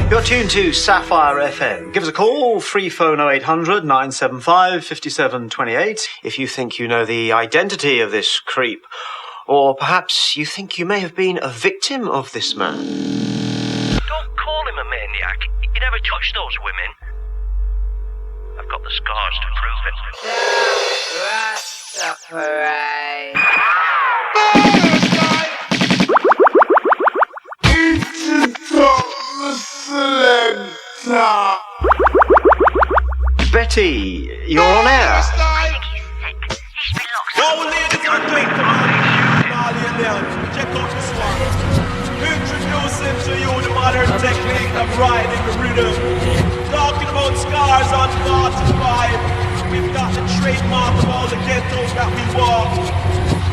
You're tuned to Sapphire FM. Give us a call, free phone 0800 975 5728 if you think you know the identity of this creep. Or perhaps you think you may have been a victim of this man. Don't call him a maniac. He never touched those women. I've got the scars to prove it. Betty, you're on air. I think he's sick. He should be locked up. Ladies and gentlemen, all aliens, check out this one. Introducing to you the modern technique of riding the rhythm. Talking about Scarz on 45. We've got the trademark of all the ghettos that we walk.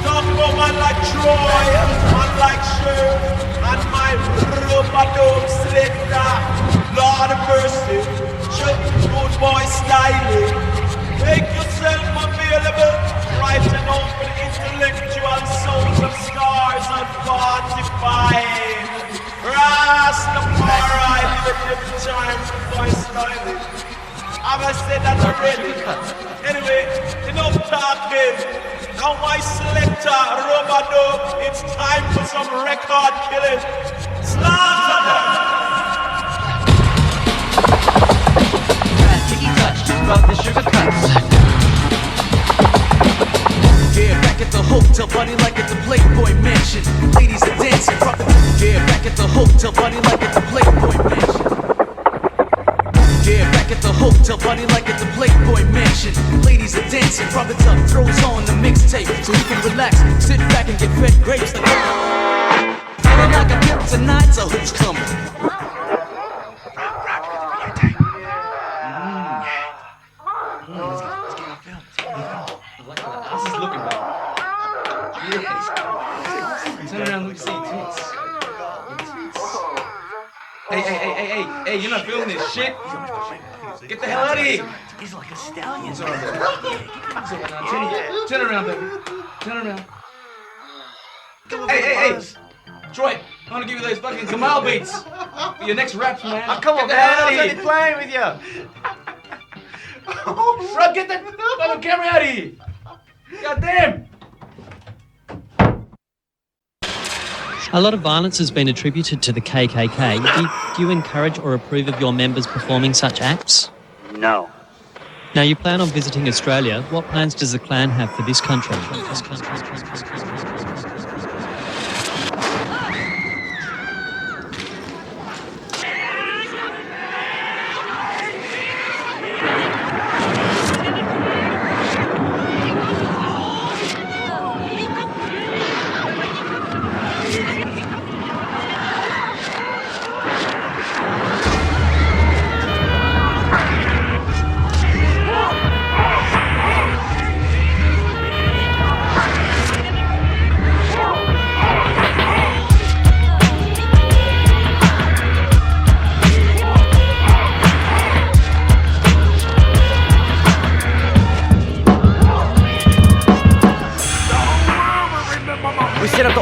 Talking about man like Troy, man like Sher, and my rubber-dub selector. Lord of mercy, check good boy styling. Make yourself available right now for the intellectual sounds of Scarz on 45. Rastafari, live the time for boy styling. Have I said that already? Anyway, enough talking. Now my selector, rubber-dub, it's time for some record killing. Slaughter them! Rub the sugar cuts. Yeah, back at the hotel, party like at the Playboy Mansion. Ladies are dancing, yeah, back at the hotel, party like at the Playboy Mansion. Yeah, back at the hotel, party like at the Playboy Mansion. Ladies are dancing, rub it up, throws on the mixtape, so you can relax, sit back and get fed grapes. Feeling like a pimp tonight, so who's coming? Hey, you're not filming this shit. Get the hell out of here. He's like a stallion. Turn around, baby. Turn around. Hey. Troy, I want to give you those fucking Kamal beats for your next raps, man. Oh, come on, get the hell out man. of I'm here. only playing with you. Bro, get that fucking camera out of here. Goddamn. A lot of violence has been attributed to the KKK. Do you encourage or approve of your members performing such acts? No. Now, you plan on visiting Australia. What plans does the clan have for this country?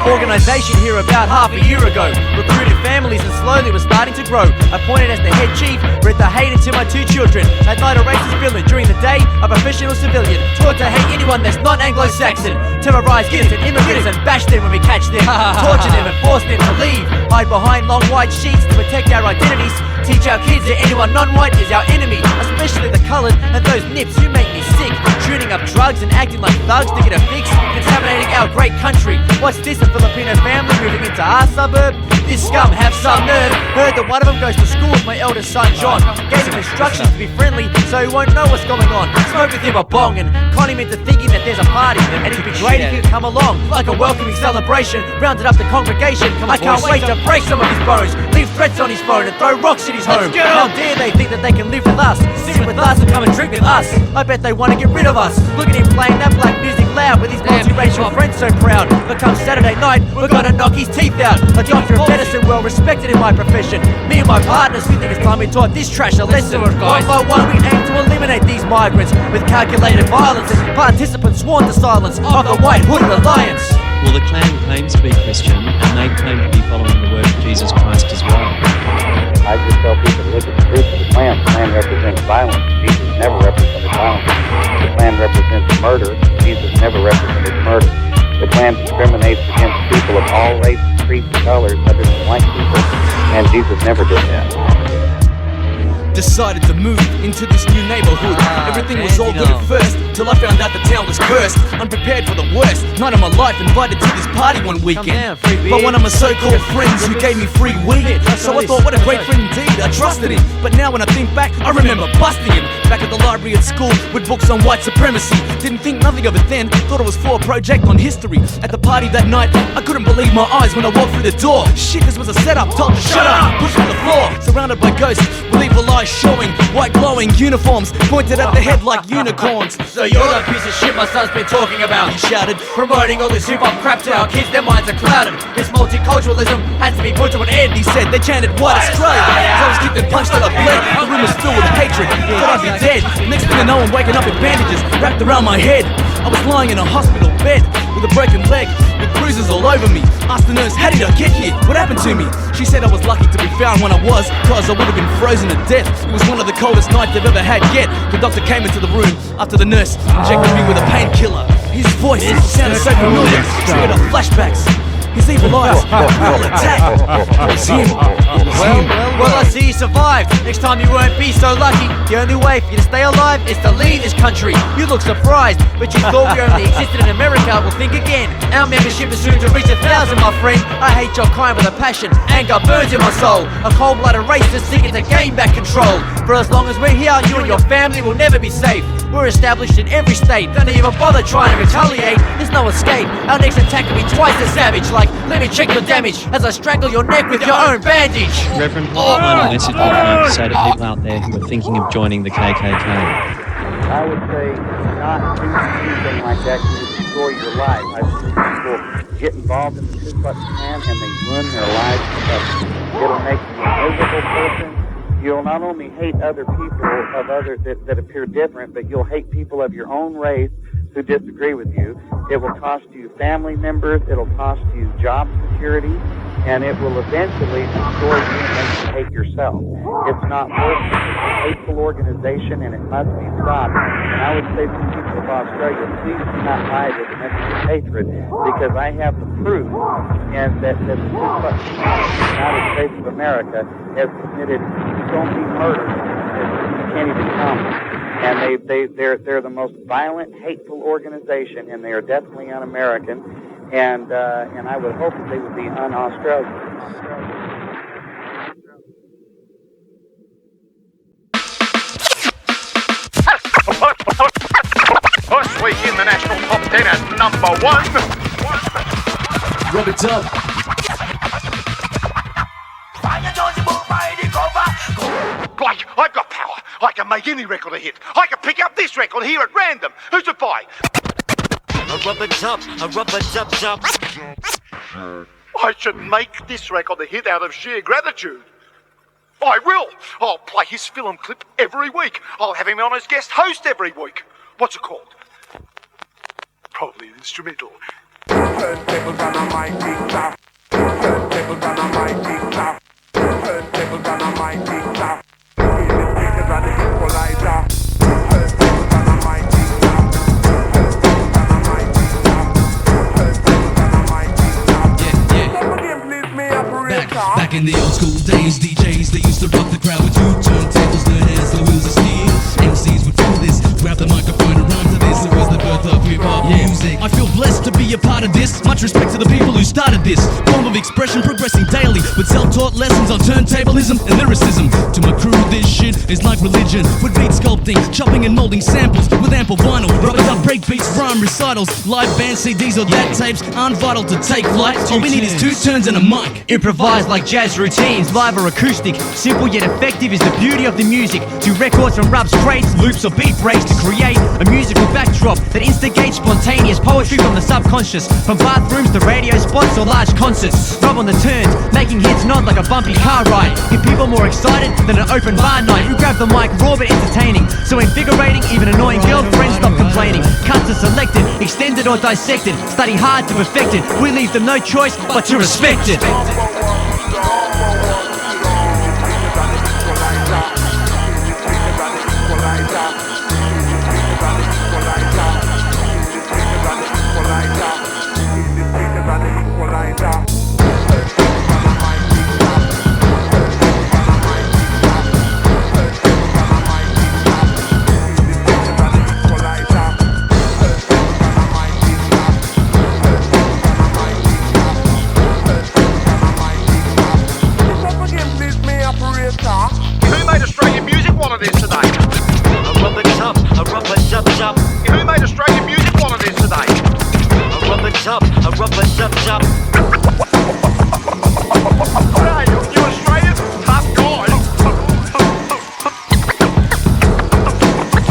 Organisation here about half a year ago. Recruited families and slowly was starting to grow. Appointed as the head chief, bred the hate into my two children. At night a racist villain, during the day a professional civilian. Taught to hate anyone that's not Anglo-Saxon. Terrorise kids and immigrants and bash them when we catch them. Torture them and force them to leave. Hide behind long white sheets to protect our identities. Teach our kids that anyone non-white is our enemy, especially the coloured and those nips who make me sick. Shooting up drugs and acting like thugs to get a fix. Contaminating our great country. What's this, a Filipino family moving into our suburb? This scum have some nerve. Heard that one of them goes to school with my eldest son John. Gave him instructions to be friendly so he won't know what's going on. Smoke with him a bong and con him into thinking that there's a party. And it'd be great if he'd come along like a welcoming celebration. Rounded up the congregation. I can't wait to break some of his bones. Leave threats on his phone and throw rocks at his home. How dare they think that they can live with us, sit with us and come and drink with us. I bet they want to get rid of us. Look at him playing that black music loud with his multiracial friends so proud. But come Saturday night, we're gonna knock his teeth out. A doctor of medicine, well respected in my profession. Me and my partners, we think it's time we taught this trash a lesson. One by one, we aim to eliminate these migrants with calculated violence and participants sworn to silence of the White Hooded Alliance. Well, the clan claims to be Christian, and they claim to be following the word of Jesus Christ as well. I just tell people to look at the fruits of the plant. The plant represents violence. Jesus never represented violence. The plant represents murder. Jesus never represented murder. The plant discriminates against people of all races, creeds, and colors other than white people, and Jesus never did that. Decided to move into this new neighborhood. Everything was all good at first, till I found out the town was cursed. Unprepared for the worst. Night of my life, invited to this party one weekend by one of my so-called friends who gave me free weed. So I thought, what a great friend indeed, I trusted him. But now when I think back, I remember busting him back at the library at school with books on white supremacy. Didn't think nothing of it then, thought it was for a project on history. At the party that night, I couldn't believe my eyes when I walked through the door. Shit, this was a setup, told to shut up, pushed on the floor. Surrounded by ghosts, with evil eyes showing, white glowing uniforms pointed at the head like unicorns. So you're the piece of shit my son's been talking about, he shouted, promoting all this hip-hop crap to our kids, their minds are clouded. This multiculturalism has to be put to an end, He said they chanted white Australia. I was kicked and punched till I bled. The room was filled with hatred, thought I'd be dead. Next thing I know, I'm waking up with bandages wrapped around my head. I was lying in a hospital bed with a broken leg, with bruises all over me. Asked the nurse, how did I get here? What happened to me? She said I was lucky to be found when I was, cause I would have been frozen to death. It was one of the coldest nights they've ever had yet. The doctor came into the room after the nurse injected me with a painkiller. His voice sounded so familiar, triggered up flashbacks. His evil eyes, brutal attack. It was him. It was him. Well, I see you survived. Next time you won't be so lucky. The only way for you to stay alive is to leave this country. You look surprised, but you thought we only existed in America. Well, think again. Our membership is soon to reach 1,000, my friend. I hate your crime with a passion. Anger burns in my soul. A cold-blooded racist seeking to gain back control. For as long as we're here, you and your family will never be safe. We're established in every state. Don't even bother trying to retaliate. There's no escape. Our next attack will be twice as savage. Like, let me check your damage as I strangle your neck with your own bandage. Reverend, what final message would you say to people out there who are thinking of joining the KKK? I would say not do anything like that to destroy your life. I've seen people get involved in the Ku Klux Klan and they ruin their lives because it'll make you a miserable person. You'll not only hate other people of others that appear different, but you'll hate people of your own race who disagree with you. It will cost you family members, it'll cost you job security, and it will eventually destroy you and make you hate yourself. It's not worth it. It's a hateful organization and it must be stopped. And I would say to the people of Australia, please do not hide with the message of hatred, because I have the proof and that the Ku Klux Klan in the United States of America has committed so many murders that you can't even count. And they're the most violent, hateful organization, and they are definitely un-American. And I would hope that they would be un-Australian. First week in the national top 10 at number 1. Rub it up. Like, I've got power. I can make any record a hit. I can pick up this record here at random. Who's it by? A rubber dub. I should make this record a hit out of sheer gratitude. I will. I'll play his film clip every week. I'll have him on as guest host every week. What's it called? Probably an instrumental. Turntables on a mighty clap. Turntables on a mighty clap. Turntables on a mighty clap. Music speakers are the equalizer. Turntables on a mighty clap. Turntables on a mighty clap. Turntables on a mighty clap. Yeah. Back in the old school days, DJs, they used to rock the crowd with 2 turntables, the hands, the wheels of steel. MCs would feel this, grab the microphone and rhyme to this. It was the birth of hip-hop music. I feel blessed to be a part of this. Much respect to the people who started this form of expression, progressing daily with self-taught lessons on turntablism and lyricism. To my crew, this shit is like religion, with beat sculpting, chopping and molding samples with ample vinyl. Rubbers up break beats, rhyme recitals, live band CDs or that tapes aren't vital to take flight. All we need is 2 turns and a mic. Improvise like jazz routines, live or acoustic. Simple yet effective is the beauty of the music. To records from rubs, crates, loops or beat breaks to create a musical backdrop that instigates spontaneous poetry from the subconscious. From bathrooms to radio spots or large concerts. Rub on the turns, making heads nod like a bumpy car ride. Get people more excited than an open bar night. You grab the mic, raw but entertaining. So invigorating, even annoying girlfriends stop complaining. Cuts are selected, extended or dissected. Study hard to perfect it. We leave them no choice but to respect it. one of these today? A rubber tub, a rubber dub dub. Who made Australian music one of these today? A rubber tub, a rubber dub dub. Hey, you Australians? Tough guys.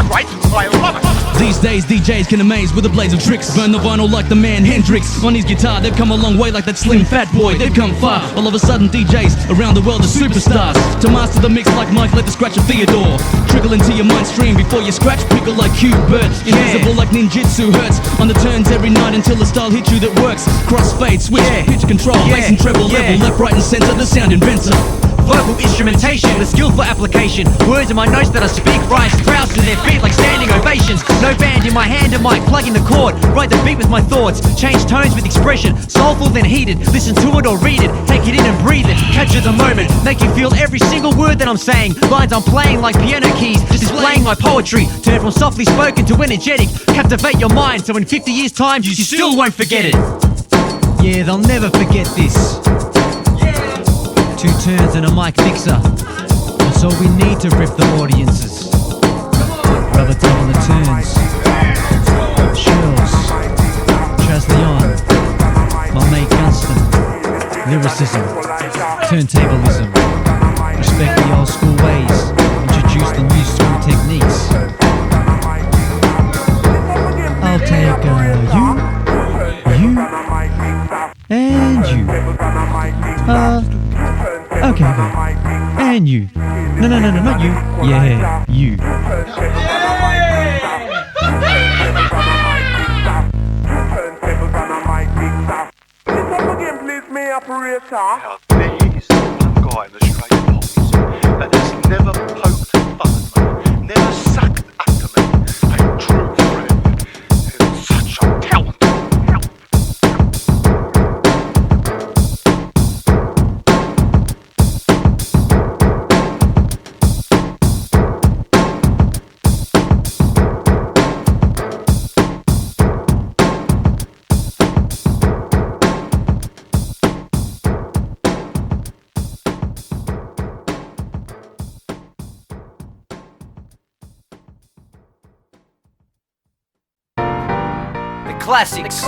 Great, I love it. These days, DJs can amaze with a blaze of tricks. Burn the vinyl like the man Hendrix. On his guitar, they've come a long way like that slim fat boy. They've come far. All of a sudden, DJs around the world are superstars. To master the mix like Mike, let the scratch of Theodore trickle into your mind stream before you scratch. Pickle like Q-Bert. Invisible like ninjutsu hurts. On the turns every night until the style hits you that works. Crossfade, switch, pitch control, bass and treble level, left, right and center. The sound inventor. Vocal instrumentation with skillful application. Words in my notes that I speak rise, crowds to their feet like standing ovations. No band in my hand, a mic plugging the chord. Write the beat with my thoughts, change tones with expression. Soulful then heated, listen to it or read it. Take it in and breathe it, capture the moment. Make you feel every single word that I'm saying. Lines I'm playing like piano keys, displaying my poetry. Turn from softly spoken to energetic. Captivate your mind so in 50 years time you still won't forget it. Yeah, they'll never forget this. 2 turns and a mic mixer. That's all we need to riff the audiences. Rubber double the turns. Shills. Chaz Leon. My mate Gunston. Lyricism. Turntablism. Respect the old school ways. Introduce the new school techniques. I'll take you. And you. Okay. And you. No, not you. Yeah, you. Now, there is one guy in Australian politics that has never poked fun, mate. Never sucked up to me. A true friend. He's such a talent. The classics.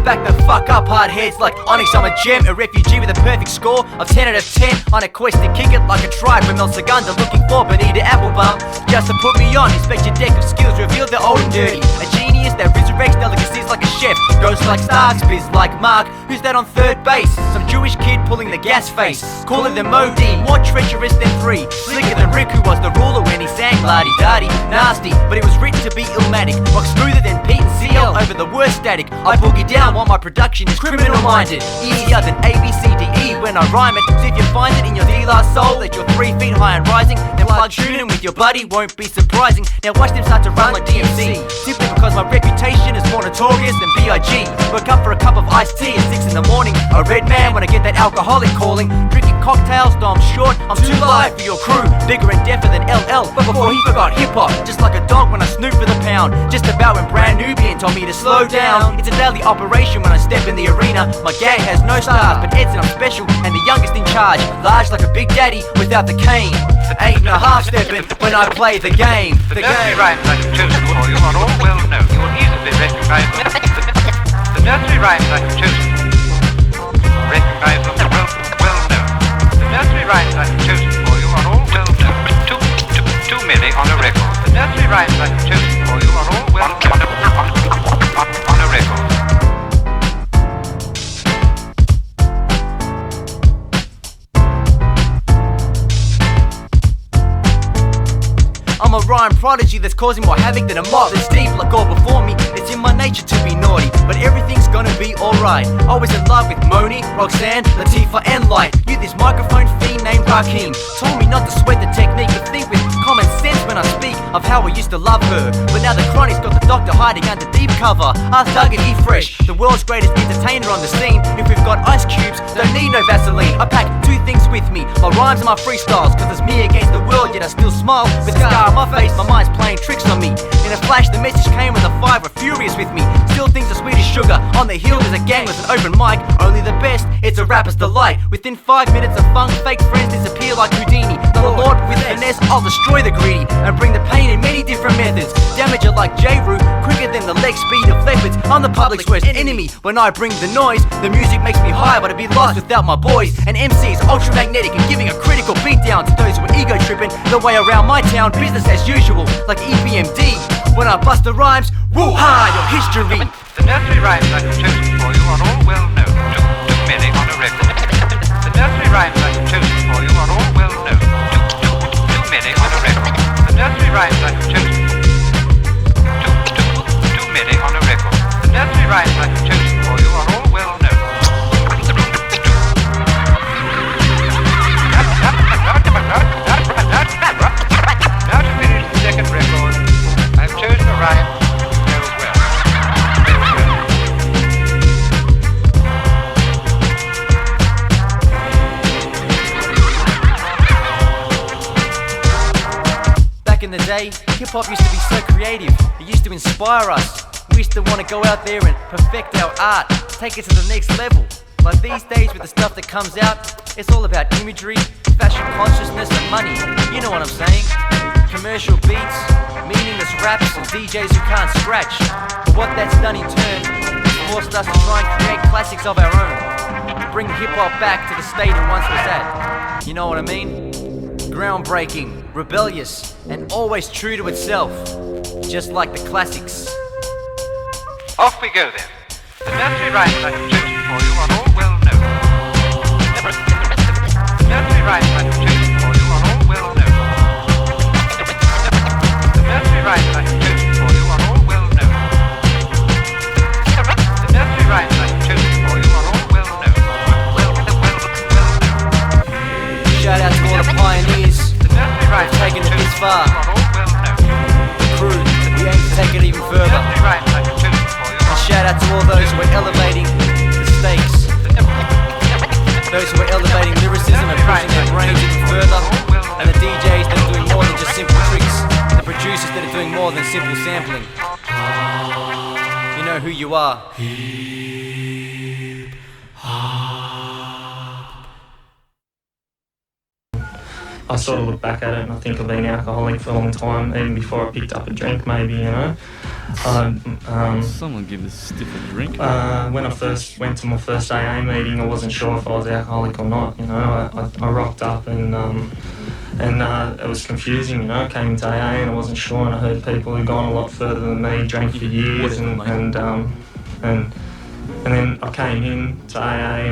Back the fuck up, hard heads like Onyx. I'm a gem, a refugee with a perfect score of 10 out of 10. On a quest to kick it like a tribe from El Segundo, looking for Bonita Applebum. Just to put me on, inspect your deck of skills, reveal the old and dirty. A genius that resurrects delicacies like a chef. Ghosts like Starks, biz like Mark. Who's that on third base? Some Jewish kid pulling the gas face. Calling them OD, more treacherous than 3. Slicker than Rick, who was the ruler when he sang la-di-da-di. Nasty, but it was written to be illmatic. Rock smoother than Pete and CL over the worst static. I boogie down while my production is criminal-minded. Easier than ABCDE when I rhyme it. So if you find it in your D-La soul that you're 3 feet high and rising, then plug tuning with your buddy won't be surprising. Now watch them start to run like DMC, simply because my reputation is more notorious than B.I.G. Woke up for a cup of iced tea at 6 in the morning. A red man when I get that alcoholic calling. Drinking cocktails, though I'm short, I'm too live for your crew. Bigger and deafer than LL, but before he forgot hip-hop. Just like a dog when I snoop for the pound. Just about when Brand Nubian told me to slow down. It's a daily operation when I step in the arena. My gang has no stars, but Edson I'm special and the youngest in charge. Large like a big daddy without the cane. 8.5 stepping when I play the game. The nursery rhymes I have chosen for you are all well known. You will easily recognize them. The nursery rhymes I have chosen. Recognize them well known. The nursery rhymes I have chosen for you are all well known. Too many on a record. The nursery rhymes I have chosen for you are all well known on a record. I'm a rhyme prodigy that's causing more havoc than a mob that's deep like all before me. It's in my nature to be naughty, but everything's gonna be alright. Always in love with Moni, Roxanne, Latifah and Light. You this microphone fiend named Rakim told me not to sweat the technique, but think with common sense when I speak of how I used to love her. But now the chronic's got the doctor hiding under deep cover. Ask Doug and eat fresh, the world's greatest entertainer on the scene. If we've got ice cubes, don't need no Vaseline. I pack 2 things with me, my rhyme rhymes and my freestyles, cause it's me against the world, yet I still smile. With a scar on my face, my mind's playing tricks on me. In a flash, the message came when the five were furious with me. Still things are sweet as sugar. On the hill there's a gang with an open mic. Only the best, it's a rapper's delight. Within 5 minutes of funk, fake friends disappear like Houdini. Not a lord with finesse, I'll destroy the greedy and bring the pain in many different methods. Damage it like J-Root, quicker than the leg speed of leopards. I'm the public's worst enemy. When I bring the noise, the music makes me high, but I'd be lost without my boys. And MC is ultra-magnetic and giving a critical beatdown to those who are ego-tripping. The way around my town, business as usual, like EPMD. When I bust the rhymes, woo-ha, your history. The nursery rhymes I have chosen for you are all well known. Too many on a record. The nursery rhymes I have chosen for you are all well known. Too many on a record. The nursery rhymes I have chosen. Too many on a record. The nursery rhymes I have chosen for you are all well known. Now to finish the second record, I have chosen a rhyme very well. Back in the day, hip-hop used to be so creative. It used to inspire us. We used to want to go out there and perfect our art, take it to the next level. But these days with the stuff that comes out, it's all about imagery, fashion consciousness and money. You know what I'm saying? Commercial beats, meaningless raps and DJs who can't scratch. But what that's done in turn is forced us to try and create classics of our own. Bring hip-hop back to the state it once was at. You know what I mean? Groundbreaking, rebellious, and always true to itself. Just like the classics. Off we go then. The nursery rhymes I have chosen for you are all well known. The nursery rhymes I have chosen for you are all well known. The nursery rhymes I have chosen for you are all well known. The nursery rhymes I have chosen for you are all well known. Well known. Shout out to all the pioneers The nursery rhymes I have taking it chosen this for you far. are all well known. The crew, we aim to take it even The further. nursery rhymes I have chosen for you And shout out to all those who are elevating the stakes. Those who are elevating lyricism and pushing their brains even further. And the DJs that are doing more than just simple tricks. The producers that are doing more than simple sampling. You know who you are. I sort of look back at it and I think I've been alcoholic for a long time, even before I picked up a drink maybe, you know. Someone give this stiff a drink. When I first went to my first AA meeting, I wasn't sure if I was alcoholic or not, you know. I rocked up and it was confusing, you know. I came into AA and I wasn't sure, and I heard people who'd gone a lot further than me, drank for years, and then I came in to AA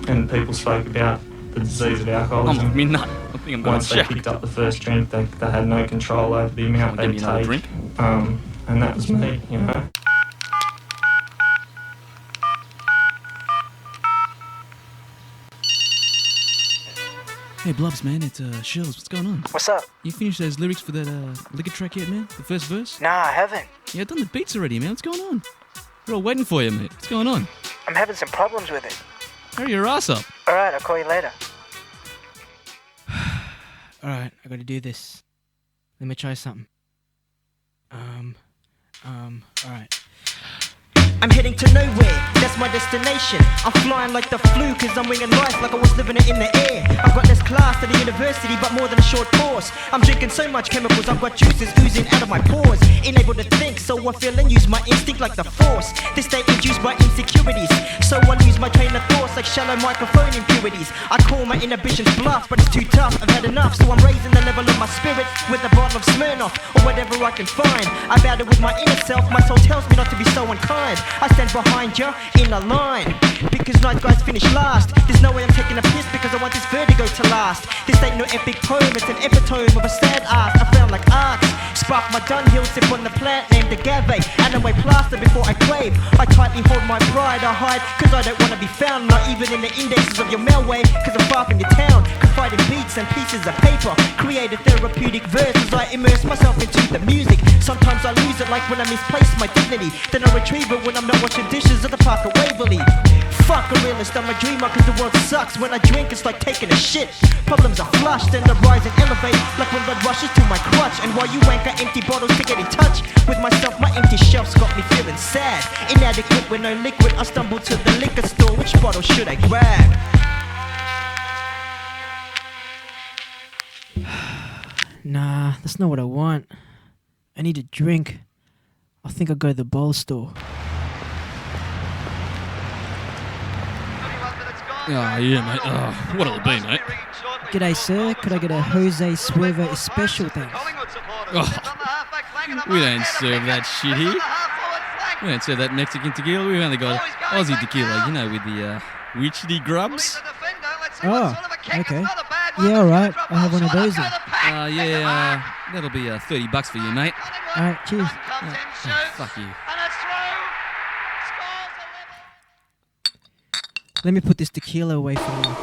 and people spoke about the disease of alcoholism. I mean, no. I think I'm going Once to they check. picked up the first drink, they had no control over the amount Give they'd me another take. drink. And that was me, you know. Hey, Blubs, man, it's Shells. What's going on? What's up? You finished those lyrics for that liquor track yet, man? The first verse? Nah, I haven't. Yeah, I've done the beats already, man. What's going on? We're all waiting for you, mate. What's going on? I'm having some problems with it. Hurry your ass up. Alright, I'll call you later. Alright, I gotta do this. Let me try something. Alright. I'm heading to nowhere, that's my destination. I'm flying like the flu, cause I'm winging life like I was living it in the air. I've got less class to the university, but more than a short course. I'm drinking so much chemicals, I've got juices oozing out of my pores. Unable to think, so I feel and use my instinct like the force. This state induced by insecurities, so I lose my train of thoughts like shallow microphone impurities. I call my inhibitions bluff, but it's too tough, I've had enough. So I'm raising the level of my spirit with a bottle of Smirnoff, or whatever I can find. I battle with my inner self, my soul tells me not to be so unkind. I stand behind you in a line, because night guys finish last. There's no way I'm taking a piss, because I want this vertigo to last. This ain't no epic poem, it's an epitome of a sad art I found like arts. Spark my Dunhill, sip on the plant named agave, and away plaster before I crave. I tightly hold my pride, I hide, cause I don't wanna be found. Not even in the indexes of your mailway, cause I'm far from your town. Fighting beats and pieces of paper. Create a therapeutic verse as I immerse myself into the music. Sometimes I lose it like when I misplace my dignity. Then I retrieve it when I'm not washing dishes at the park at Waverley. Fuck a realist, I'm a dreamer cause the world sucks. When I drink it's like taking a shit. Problems are flushed and I rise and elevate like when blood rushes to my crutch. And while you anchor empty bottles to get in touch with myself, my empty shelves got me feeling sad. Inadequate with no liquid, I stumble to the liquor store. Which bottle should I grab? Nah, that's not what I want. I need a drink. I think I'll go to the bowl store. Oh, yeah, mate. Oh, what'll it be, mate? G'day, sir. Could I get a Jose Suerva Special, thanks? Oh, we don't serve that shit here. We don't serve that Mexican tequila. We've only got Aussie tequila, you know, with the witchetty grubs. Oh, okay. Yeah, alright. I'll have one of those then. Yeah, that'll be $30 for you, mate. Alright, cheers. Oh, fuck you. Let me put this tequila away for you.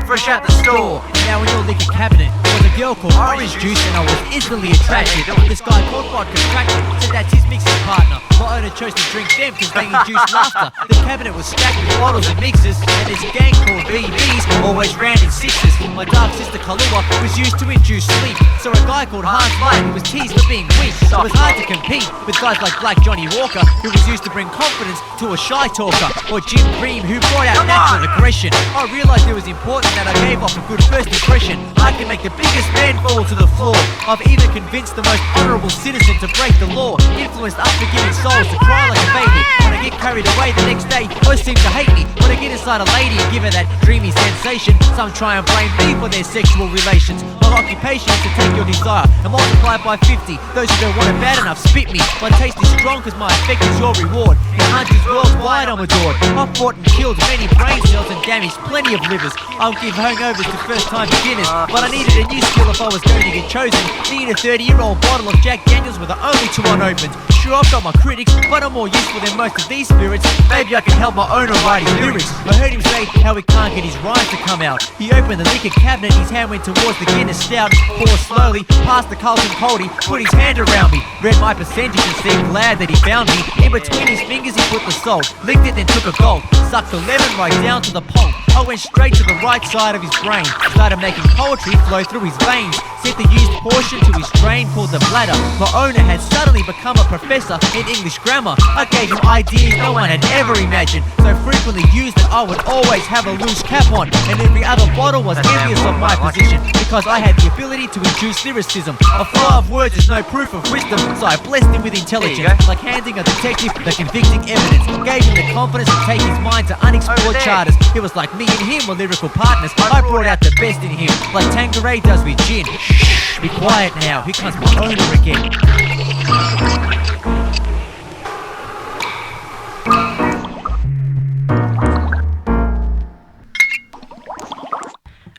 Fresh out the store, now in your liquor cabinet was a girl called Orange Juice, and I was instantly attracted. This guy called Vodka Cracked said that's his mixing partner. My owner chose to drink them because they induced laughter. The cabinet was stacked with bottles and mixers, and this gang called BBs always ran in sixes. My dark sister Kalua was used to induce sleep, so a guy called Hans Light was teased for being weak. So it was hard to compete with guys like Black Johnny Walker, who was used to bring confidence to a shy talker, or Jim Bream, who brought out natural aggression. I realised it was important that I gave off a good first impression. I can make the biggest man fall to the floor. I've even convinced the most honourable citizen to break the law, influenced unforgiving souls to cry like a baby. When I get carried away the next day, most seem to hate me. When I get inside a lady and give her that dreamy sensation, some try and blame me for their sexual relations. My occupation is to take your desire and multiply it by 50. Those who don't want it bad enough spit me. My taste is strong cause my effect is your reward. In hundreds worldwide I'm adored. I've fought and killed many brain cells and damaged plenty of livers. I'll give hangovers to first time beginners, but I needed a new skill if I was going to get chosen. Need a 30-year-old bottle of Jack Daniels with the only two unopened. Sure, I've got my critics, but I'm more useful than most of these spirits. Maybe I can help my owner write his lyrics. I heard him say how he can't get his rhymes to come out. He opened the liquor cabinet, his hand went towards the Guinness Stout. Poured slowly, past the Carlton Coldie, put his hand around me, read my percentage and seemed glad that he found me. In between his fingers he put the salt, licked it then took a gulp, sucked the lemon right down to the pulp. I went straight to the right side of his brain, started making poetry flow through his veins, sent the used portion to his drain called the bladder. My owner had suddenly become a professor in English grammar. I gave him ideas no one had ever imagined, so frequently used that I would always have a loose cap on, and every other bottle was envious of my position, because I had the ability to induce lyricism. A flow of words is no proof of wisdom, so I blessed him with intelligence, like handing a detective the convicting evidence. Gave him the confidence to take his mind to unexplored charters. It was like me and him were lyrical partners. I brought out the best in him, like Tanqueray does with gin. Shh, be quiet now, here comes my owner again.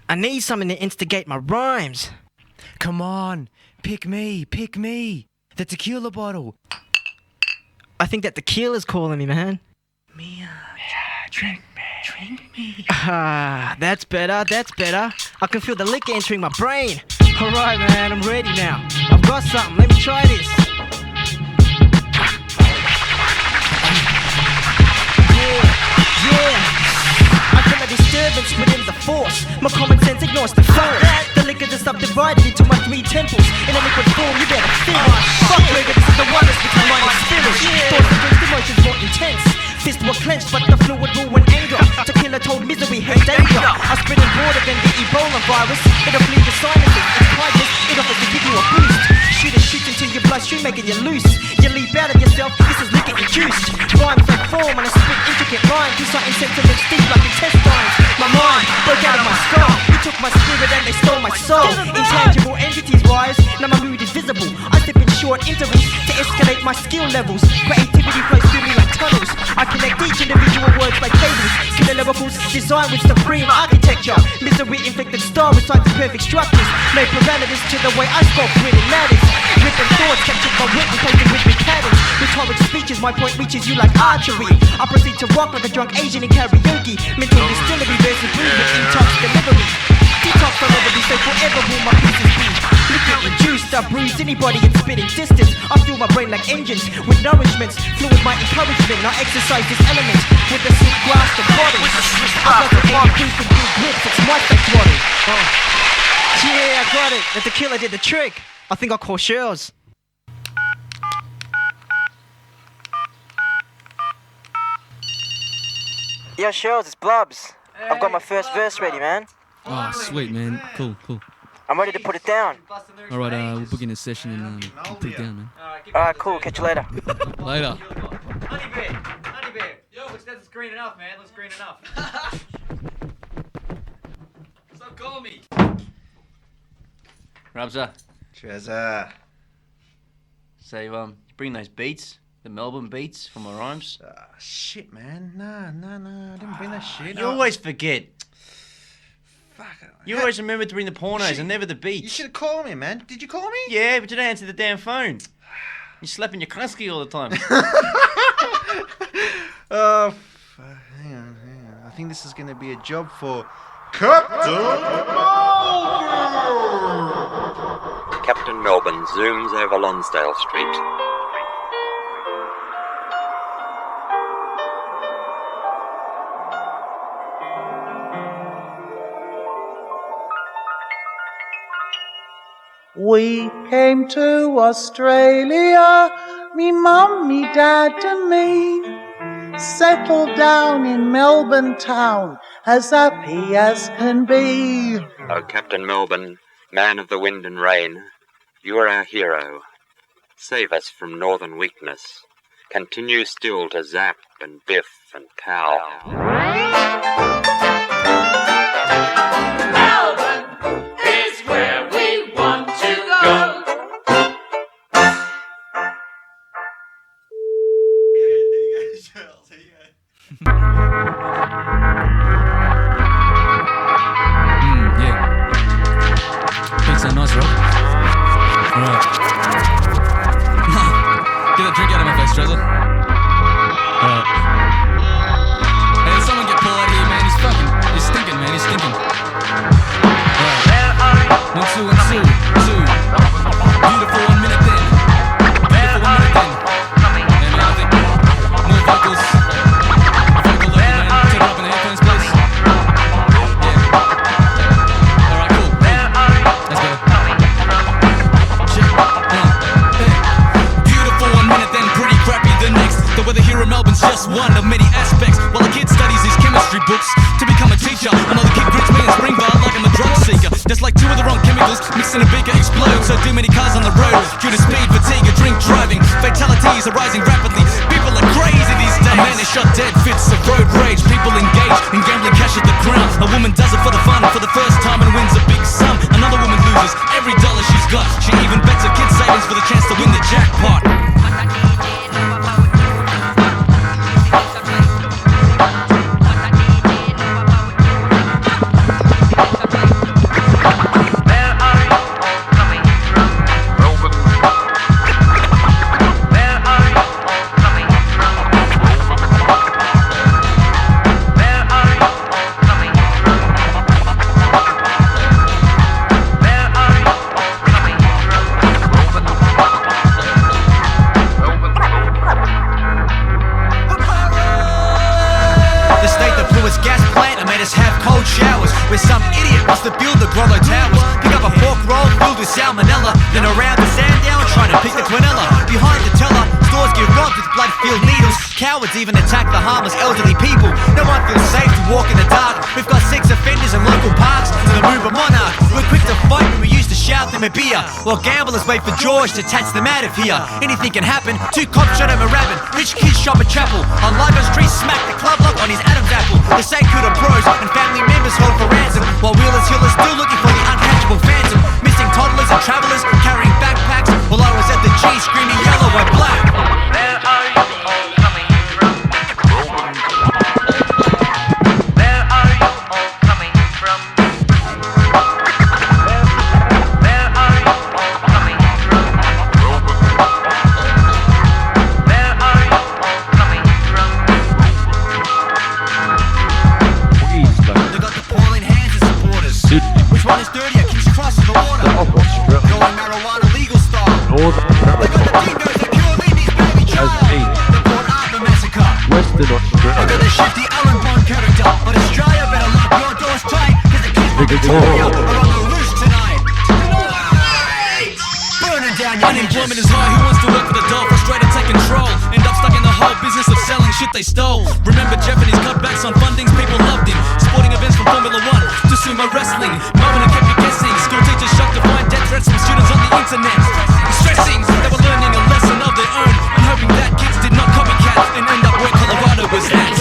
I need something to instigate my rhymes. Come on, pick me, the tequila bottle. I think that tequila's calling me, man. Drink me. Ah, that's better. I can feel the liquor entering my brain. Alright, man, I'm ready now. I've got something, let me try this. Yeah. I feel a disturbance within the force. My common sense ignores the force. The liquor just subdivided into my three temples. In a liquid form, you better feel it. Fuck liquor, this is the oneness between mind and spirit. Thoughts against emotions more intense. Fists were clenched, but the fluid ruined anger. Tequila told misery, hate danger. I spread it broader than the Ebola virus. It'll bleed the sinuses, it's priceless. It offers to give you a boost. Shoot it shoots into your bloodstream, making you loose. You leap out of yourself, this is liquor induced. Rhymes like form and I spit intricate rhymes. Do something sentiments deep like intestines. My mind broke out of my skull. You took my spirit and they stole my soul. Intangible entities rise, now my mood is visible. I slip in short intervals to escalate my skill levels. Creativity flows through me like tunnels. I connect each individual words like cables. See the lyricals designed with supreme architecture. Misery inflicted star resides in perfect structures. No parameters to the way I spoke, really matters. Ripping thoughts captured by wit and played in rhythmic patterns. Rhetoric speeches, my point reaches you like archery. I proceed to rock like a drunk Asian in karaoke. Mental distillery versus brew with detox delivery. Detox will never be so forever will my pieces be. Liquid and juice that bruise anybody in spitting distance. I fuel my brain like engines with nourishments. Fluid my encouragement. Now exercise this element with the swift grasp of body. I got the game proof of good grips. It's my sex body. Yeah, I got it. The tequila did the trick. I think I'll call Scarz. Yo, Scarz, it's Blubs. I've got my first verse ready, man. Oh, sweet, man. Cool, cool. I'm ready to put it down. Alright, we'll book in a session and we'll put it down, man. Alright, cool. Catch you later. Later. Honey bear. Yo, that's green enough, man. Looks green enough. Stop calling me. Rabza. Trezor. So, you bring those beats, the Melbourne beats from my rhymes? Shit, man. No. I didn't bring that shit. You always forget. Fuck. You always remember to bring the pornos and never the beats. You should have called me, man. Did you call me? Yeah, but you don't answer the damn phone. You're slapping your krusky all the time. Oh, hang on. I think this is going to be a job for Captain Melbourne. Captain Melbourne zooms over Lonsdale Street. We came to Australia, me mum, me dad and me, settled down in Melbourne town, as happy as can be. Oh, Captain Melbourne, man of the wind and rain, you are our hero. Save us from northern weakness. Continue still to zap and biff and cow. Melbourne is where we want to go. Thanks, so nice, Rob. Alright. Get that drink out of my face, Trezor. Alright. Hey, did someone get Paul out of here, man? He's stinking, man. He's stinking. Alright. 1, 2, 1, 2, 2. Beautiful 1 minute then. Beautiful 1 minute then. Hey, man, I think more vocals. Vocal level, man. Take it up in the headphones, please. Alright, cool. Let's go. Beautiful 1 minute, then pretty crappy the next. The weather here in Melbourne's just one of many aspects. While a kid studies his chemistry books to become a teacher, another kid greets me in Springvale like I'm a drug seeker. There's like 2 of the wrong chemicals mixed in a beaker explode. So too many cars on the road due to speed, fatigue, and drink driving. Fatalities are rising rapidly. People are crazy these days. A man is shot dead, fits of road rage. People engage in gambling cash at the crown. A woman does it for the fun, for the first time, and wins a big sum. Another woman loses every dollar she's got. She even bets her kids' savings for the chance to win the jackpot. Where some idiot wants to build the Grollo Towers. Pick up a pork roll filled with salmonella, then around the Sandown trying to pick the quinella. Behind the teller, stores get robbed with blood-filled needles. Cowards even attack the harmless elderly people. No one feels safe to walk in the dark. We've got 6 offenders in local parks to the move of monarch. We're quick to fight when we used to shout them a beer, while gamblers wait for George to tatch them out of here. Anything can happen. 2 cops shot him a rabbit. Rich kids shop at chapel. On Ligo Street, smack the club lock on his Adam's apple. The Sakuda bros and family members hold for ransom, while Wheelers Hill is still looking for the uncatchable phantom. Missing toddlers and travellers carrying backpacks, while I was at the G screaming yellow and black. Where are you all coming from? Unemployment is high, who wants to work for the dole? Frustrated, take control, end up stuck in the whole business of selling shit they stole. Remember Japanese cutbacks on fundings, people loved him. Sporting events from Formula 1 to sumo wrestling. Moment and kept you guessing. School teachers shocked to find death threats from students on the internet. Stressing, they were learning a lesson of their own and hoping that kids did not copycat and end up where Colorado was at.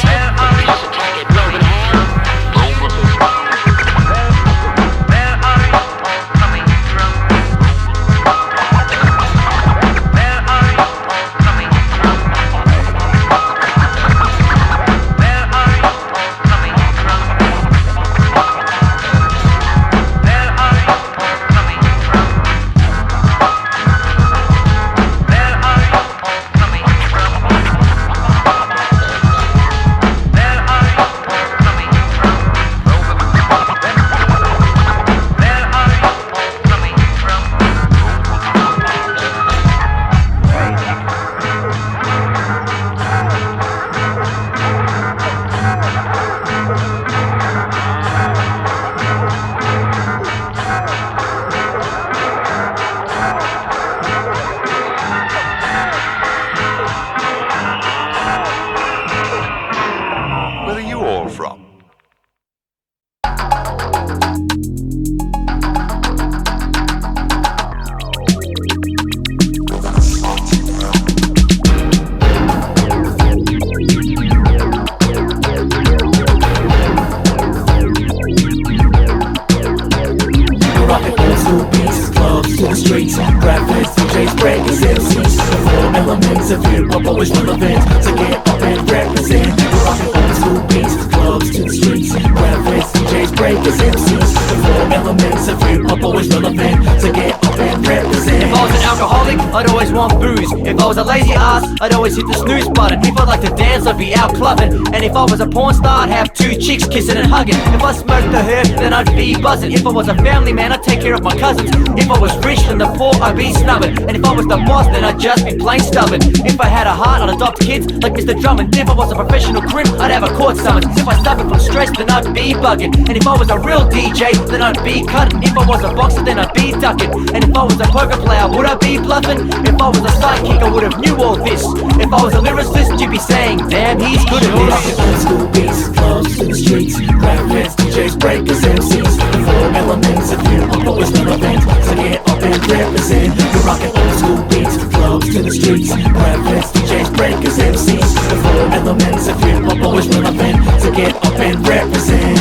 Graft, DJs, breakers, MCs. The 4 elements of hip-hop always relevant. So get up and represent. We're rocking old school beats, clubs to the streets. Graft, DJs, breakers, MCs. The 4 elements of hip-hop always relevant. So get up and represent. If I was an alcoholic, I'd always want booze. If I was a lazy ass, I'd always hit the snooze button. If I like to dance, I'd be out clubbing. And if I was a porn star, I'd have 2 chicks kissing and hugging. If I smoked the herb, then I'd be buzzing. If I was a family man, I'd take care of my cousins. If I was rich, then the poor, I'd be snubbing. And if I was the boss, then I'd just be plain stubborn. If I had a heart, I'd adopt kids like Mr. Drummond. If I was a professional crimp, I'd have a court summons. If I suffered from stress, then I'd be bugging. And if I was a real DJ, then I'd be cutting. If I was a boxer, then I'd be ducking. And if I was a poker player, would I be bluffing? If I was a sidekick, I would have knew all this. If I was a lyricist, you'd be saying, damn, he's good at this. Old school beats, clubs to the streets. Graft, DJs, breakers, MCs. The 4 elements of hip-hop always relevant. So get up and represent. We're rocking old school beats, clubs to the streets. Graft, DJs, breakers, MCs. The 4 elements of hip-hop always relevant. So get up and represent.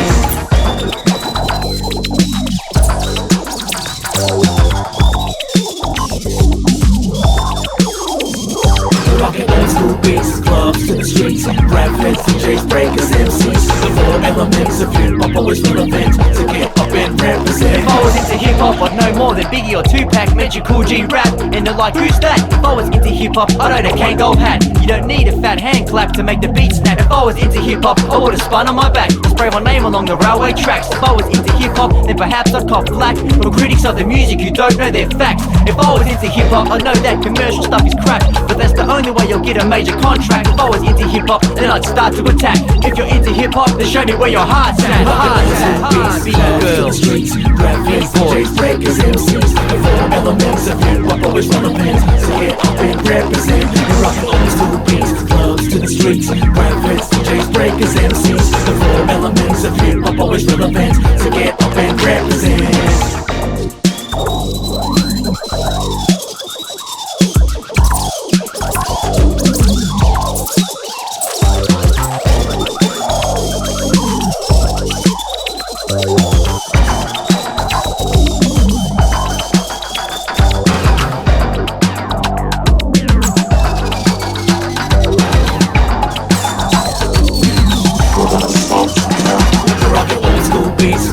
Rockin' old school beats, clubs to the streets. Graft, DJs, breakers, MCs. The 4 elements of hip-hop always relevant. So get up and represent. If I was into hip-hop, I'd know more than Biggie or Tupac. Mention Cool G rap, and they're like, who's that? If I was into hip-hop, I'd own a Kangol hat. You don't need a fat hand clap to make the beat snap. If I was into hip-hop, I would've spun on my back and spray my name along the railway tracks. If I was into hip-hop, then perhaps I'd cop flack from critics of the music who don't know their facts. If I was into hip-hop, I know that commercial stuff is crap, but that's the only way you'll get a major contract. If I was into hip-hop, then I'd start to attack. If you're into hip-hop, then show me where your heart's at. Girls, streets, graft, DJs, breakers, MCs. The 4 elements of hip-hop always relevant. So get up and represent. We're rocking old school beats, clubs to the streets. Graft, DJs, breakers, MCs. The 4 elements of hip-hop always relevant. So get up and represent.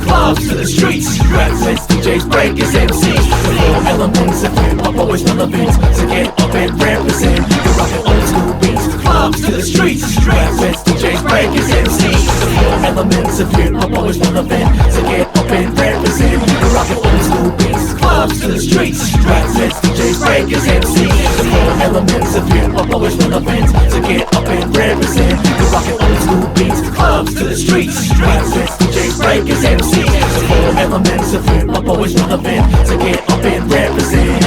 Clubs to the streets, graft, DJs, breakers, MCs. The 4 elements of hip-hop always relevant. So get up and represent. We're rocking old school beats, clubs to the streets, graft, DJs, breakers, MCs. The 4 elements of hip-hop always relevant. So get up and represent. rockin' old school beats, clubs to the streets, rappers, DJs, breakers, MCs. The four elements of hip-hop always relevant, so get up and represent. We're rockin' old school beats, clubs to the streets, rappers, DJs, breakers, MCs. The four elements of hip-hop always relevant, so get up and represent.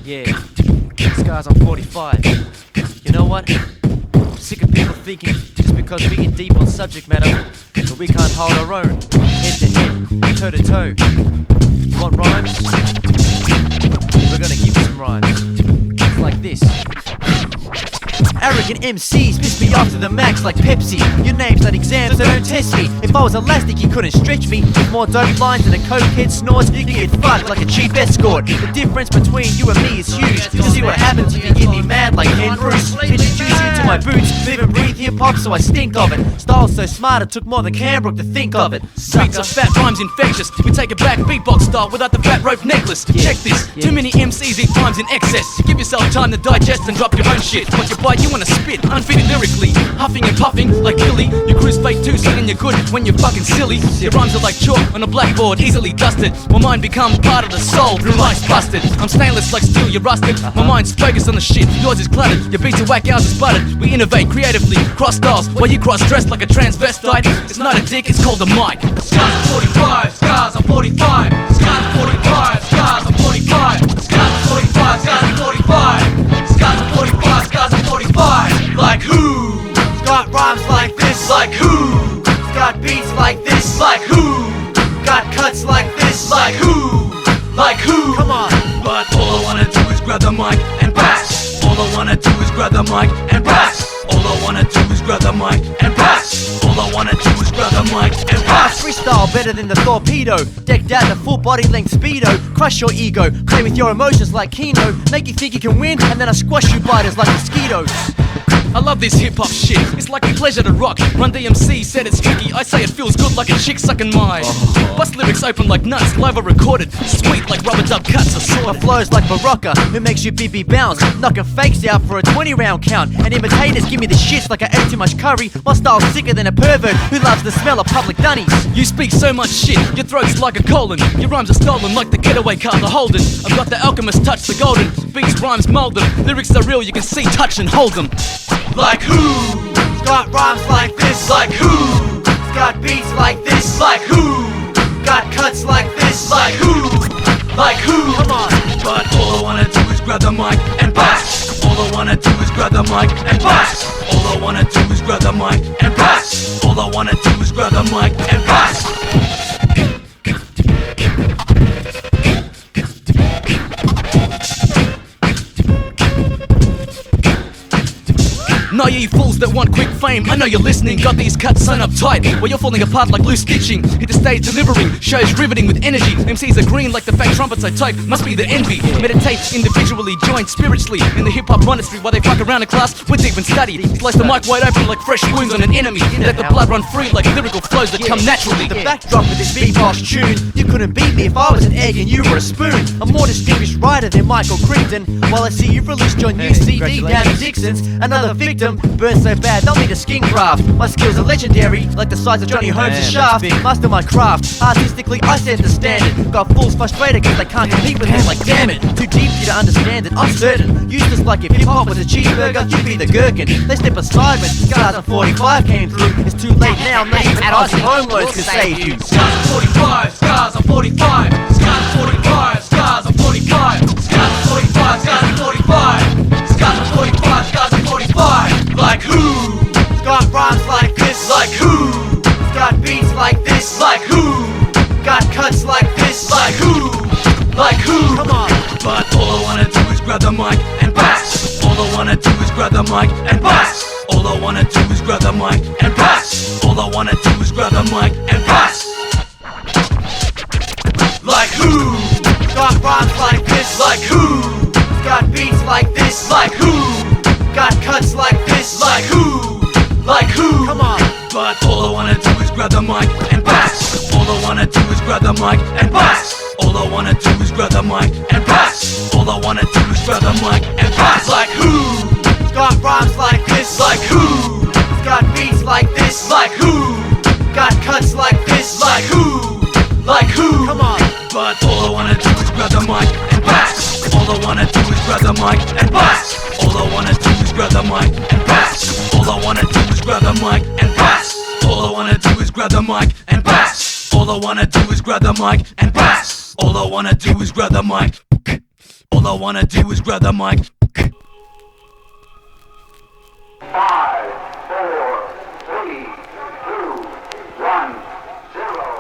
Yeah, Scarz, I'm 45. You know what? I'm sick of people thinking just because we get deep on subject matter that we can't hold our own. Head to head, toe to toe. You want rhymes? We're gonna give you some rhymes. It's like this. Arrogant MCs piss me off to the max like Pepsi. Your name's not exams, so don't test me. If I was elastic, you couldn't stretch me. With more dope lines than a cokehead snores, you can get fucked like a cheap escort. The difference between you and me is huge. You'll see what happens if you get me mad like Ken Bruce. Introduce you to my boots, live and breathe hip-hop, so I stink of it. Style's so smart, it took more than Canbrook to think of it. Beats are fat, rhymes infectious. We take it back beatbox style without the fat rope necklace. Check this, too many MCs eat rhymes in excess. Give yourself time to digest and drop your own shit. Like you bite, you wanna spit, unfitted lyrically. Huffing and puffing like Billy. You cruise fake too, saying you're good when you're fucking silly. Your rhymes are like chalk on a blackboard, easily dusted. My mind becomes part of the soul through life's busted. I'm stainless like steel, you're rusted. My mind's focused on the shit, yours is cluttered. Your beats are whack, ours is buttered. We innovate creatively, cross styles, while you cross-dress like a transvestite. It's not a dick, it's called a mic. Scarz 45, Scarz, I'm 45. Scarz 45, Scarz, I'm 45. Scarz 45, Scarz 45. Scarz 45, Scarz 45. Like who? Got rhymes like this. Like who? Got beats like this. Like who? Got cuts like this. Like who? Like who? Come on. But all I wanna do is grab the mic and pass. All I wanna do is grab the mic and pass. All I wanna do is grab the mic and pass. All I wanna do is grab the mic and pass. Freestyle better than the torpedo. Decked out in full body length speedo. Crush your ego, play with your emotions like Keno. Make you think you can win, and then I squash you biters like mosquitoes. I love this hip-hop shit, it's like a pleasure to rock. Run DMC said it's tricky, I say it feels good like a chick sucking mine. Bust lyrics open like nuts, live or recorded. Sweet like rubber dub cuts are My flows like Barocca, who makes you BB bounce. Knocking fakes out for a 20-round count. And imitators give me the shits like I ate too much curry. My style's sicker than a pervert who loves the smell of public dunnies. You speak so much shit, your throat's like a colon. Your rhymes are stolen like the getaway car, the Holden. I've got the alchemist touch, the golden. Beats, rhymes, mold them. Lyrics are real, you can see, touch and hold them. Like who? Got rhymes like this. Like who? Got beats like this. Like who? Got cuts like this. Like who? Like who? Come on. But all I wanna do is grab the mic and pass. All I wanna do is grab the mic and pass. All I wanna do is grab the mic and pass. All I wanna do is grab the mic and pass. Now you fools that want quick fame, I know you're listening. Got these cuts sewn up tight, while you're falling apart like loose stitching. Hit the stage delivering, shows riveting with energy. MCs are green like the fake trumpets I type, must be the envy. Meditate individually, join spiritually in the hip-hop monastery while they fuck around in class with deep and study. Slice the mic wide open like fresh wounds on an enemy. Let the blood run free like lyrical flows that come naturally. The backdrop of this beatbox tune, you couldn't beat me if I was an egg and you were a spoon. I'm more distinguished writer than Michael Crichton. While I see you've released your new CD down in Dixon's, another victim. Burn so bad, they'll need a skin graft. My skills are legendary, like the size of Johnny Holmes' shaft. Master my craft, artistically I set the standard. Got fools frustrated cause they can't compete with me. Like damn it, too deep for you to understand it, I'm certain. Useless like if hip-hop was a cheeseburger, you'd be the gherkin. They step aside when Scarz 45 came through. It's too late now, not even icy home loans could save you. Scarz 45, Scarz 45. Scarz 45, Scarz 45. Scarz 45, Scarz 45. Scarz 45, Scarz 45. Like who? Got rhymes like this. Like who? Got beats like this. Like who? Got cuts like this. Like who? Like who? Come on. But all I wanna do is grab the mic and pass. All I wanna do is grab the mic and pass. All I wanna do is grab the mic and pass. All I wanna do is grab the mic and pass. Like who? Got rhymes like this. Like who? Got beats like this. Like who? Like who? Come on. But all I wanna do is grab the mic and bust. All I wanna do is grab the mic and bust. All I wanna do is grab the mic and bust. All I wanna do is grab the mic and bust. Like who? Got rhymes like this. Like who? Got beats like this. Like who? Got cuts like this. Like who? Like who? Come on. But all I wanna do is grab the mic and bust. All I wanna do is grab the mic and bust. All I wanna do is grab the mic and bust. All I wanna do is grab the mic and bust. All I wanna do is grab the mic and bust. All I wanna do is grab the mic and bust. All I wanna do is grab the mic. All I wanna do is grab the mic. 5, 4, 3, 2, 1, 0.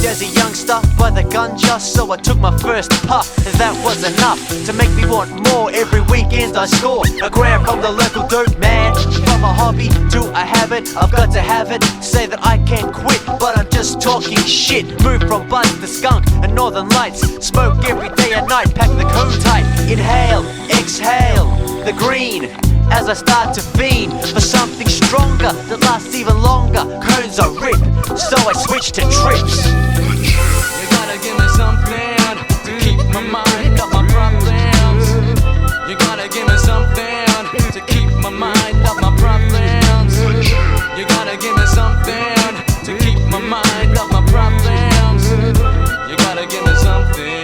As a youngster by the ganja, so I took my first puff, and that was enough to make me want more. Every weekend I score a gram from the local dope man. From a hobby to a habit, I've got to have it. Say that I can't quit, but I'm just talking shit. Move from buzz to skunk and northern lights. Smoke every day and night, pack the cone tight. Inhale, exhale, the green as I start to fiend for something stronger that lasts even longer. Cones are rip, so I switch to trips. You gotta give me something to keep my mind off my problems. You gotta give me something to keep my mind off my problems. You gotta give me something to keep my mind off my problems. You gotta give me something.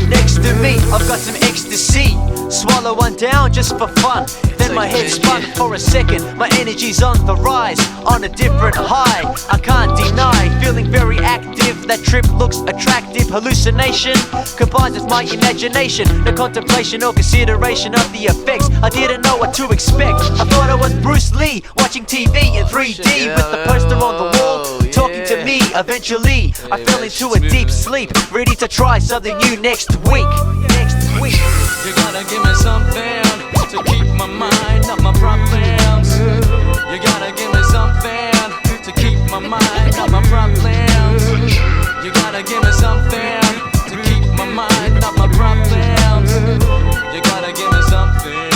Next to me, I've got some ecstasy. Swallow one down just for fun. Then my head spun for a second. My energy's on the rise, on a different high. I can't deny feeling very active. That trip looks attractive. Hallucination combines with my imagination. No contemplation or consideration of the effects. I didn't know what to expect. I thought I was Bruce Lee watching TV in 3D with the poster on the wall talking to me. Eventually, I fell into a deep sleep, ready to try something new next week. You gotta give me something to keep my mind off my problems. You gotta give me something to keep my mind off my problems. You gotta give me something to keep my mind off my problems. You gotta give me something.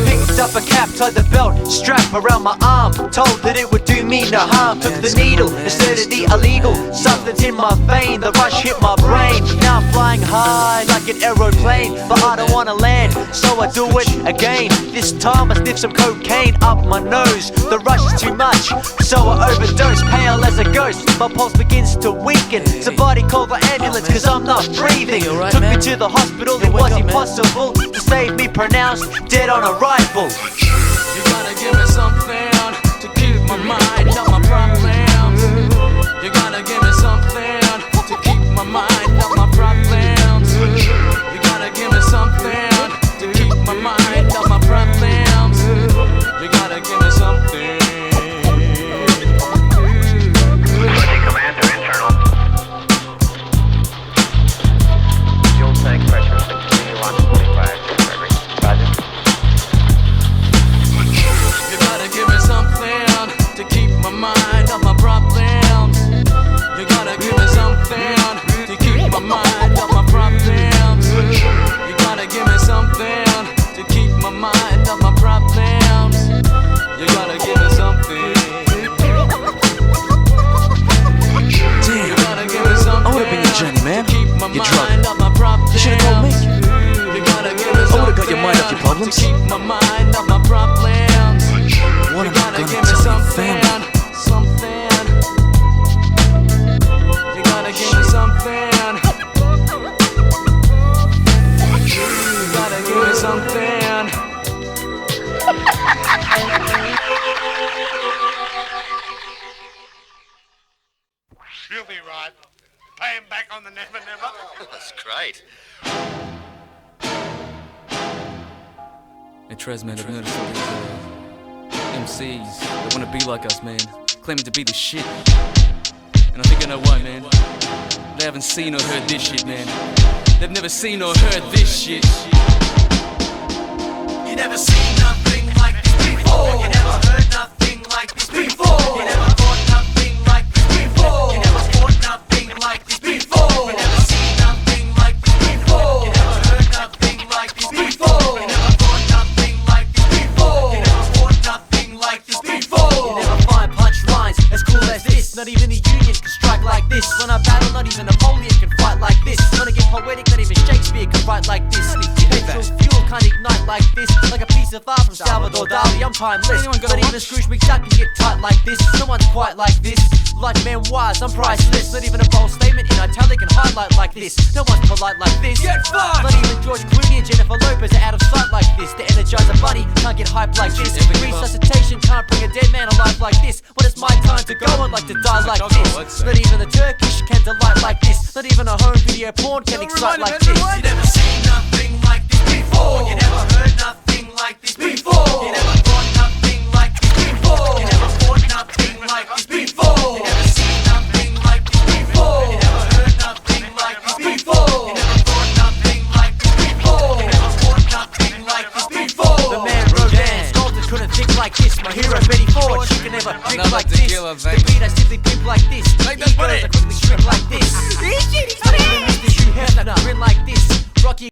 Picked up a cap, tied the belt, strap around my arm. Told that it would do me no harm. Took the needle instead of the illegal substance in my vein. The rush hit my brain. Now I'm flying high like an aeroplane, but I don't wanna land, so I do it again. This time I sniff some cocaine up my nose. The rush is too much, so I overdose. Pale as a ghost, my pulse begins to weaken. Somebody call the ambulance, cause I'm not breathing. Took me to the hospital, it was impossible to save me, pronounced dead on arrival. You gotta give me something to keep my mind off my problems. You gotta give me something to keep my mind off my problems. You gotta give me something to keep my mind off my problems. You gotta give me something. Switching commander internal. Fuel tank pressure 6125. Roger. You gotta give me something to keep my mind off my problems. You gotta give me something to keep my mind off my problems. You gotta give me something to keep my mind off my problems. You gotta give me something. Damn, I would've been your journey, man. You're drunk. You should've told me. I would've got your mind off your problems. To keep my mind off my problems. What am I gonna tell your family? Something. You gotta give me something. You gotta give me something. You'll be right. Pay him back on the never never. That's great. Trez, man. I've noticed all these MCs that wanna be like us, man, claiming to be the shit. And I think I know why, man. They haven't seen or heard this shit, man. They've never seen or heard this shit. You never seen nothing like this before. You never heard nothing like this before. You never thought nothing like this before. You never thought nothing like this before. You never seen nothing like this before. You never heard nothing like this before. You never thought nothing like this before. You never thought nothing like this before. You never find punchlines as cool as this. Not even the Union can strike like this. When I battle, not even Napoleon can fight like this. When I get poetic, not even Shakespeare can write like this. Petrol fuel can't ignite like this. Like a piece of art from Salvador Dali, I'm timeless. Not even Scrooge McDuck can get tight like this. No one's quite like this. Like memoirs, I'm priceless. Not even a bold statement in italic and highlight like this. No one's polite like this. Get fucked! Not even George Clooney and Jennifer Lopez are out of sight like this. The Energizer Bunny can't get hyped like this. Resuscitation can't bring a dead man alive like this. When it's my time to go, I'd like to die like this. Not even the Turkish can delight like this. Not even a home video porn can excite like this. You never seen nothing like this before. You never heard nothing like this before. You never thought nothing like this before. You never thought nothing like this before. You never seen nothing like this before. You never heard nothing like this before. You never thought nothing like this before. You never thought nothing like this before. The man Rodin Sculptor couldn't think like this. My hero Betty Ford, she can never drink Another like this. tequila, The beat I simply pimp like this. Egos I quickly shrink like this. Not even Mr. You have that grin like this. Rocky